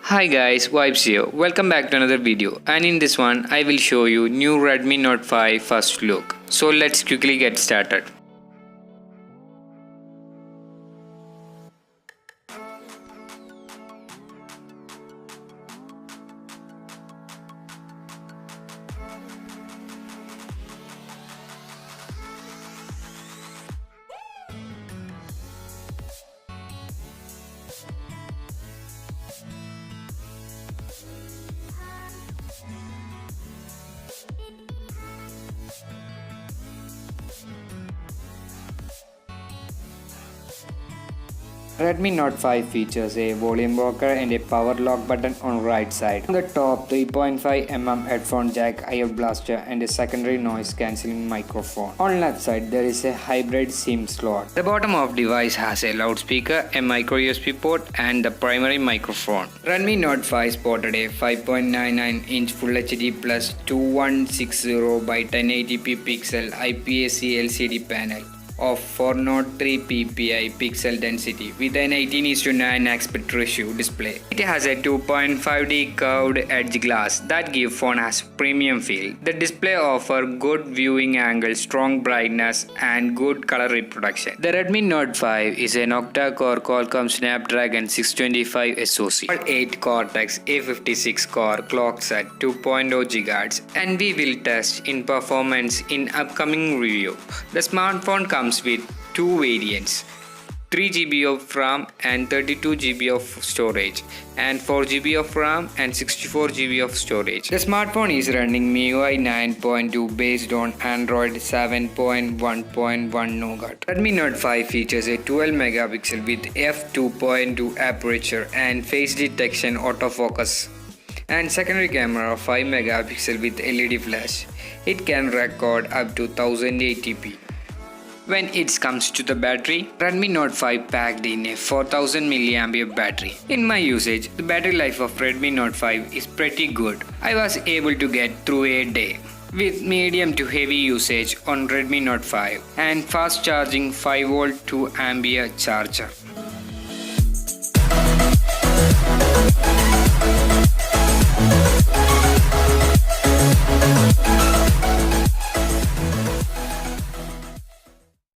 Hi guys, Vibes here. Welcome back to another video, and in this one I will show you new Redmi Note 5 first look. So let's quickly get started. Redmi Note 5 features a volume rocker and a power lock button on right side. On the top, 3.5mm headphone jack, IF blaster and a secondary noise cancelling microphone. On left side, there is a hybrid SIM slot. The bottom of device has a loudspeaker, a micro USB port and the primary microphone. Redmi Note 5 sported a 5.99-inch Full HD plus 2160 by 1080p pixel IPS-C LCD panel of 403 ppi pixel density with an 18:9 aspect ratio display. It has a 2.5D curved edge glass that give phone has premium feel. The display offer good viewing angle, strong brightness and good color reproduction. The Redmi Note 5 is an octa-core Qualcomm Snapdragon 625 SoC, 8 Cortex A56 core clocked at 2.0 GHz, and we will test in performance in upcoming review. The smartphone comes with two variants, 3GB of RAM and 32GB of storage, and 4GB of RAM and 64GB of storage. The smartphone is running MIUI 9.2 based on Android 7.1.1 Nougat. Redmi Note 5 features a 12 megapixel with f2.2 aperture and face detection autofocus, and secondary camera of 5 megapixel with LED flash. It can record up to 1080p. When it comes to the battery, Redmi Note 5 packed in a 4000 mAh battery. In my usage, the battery life of Redmi Note 5 is pretty good. I was able to get through a day with medium to heavy usage on Redmi Note 5 and fast charging 5V 2A charger.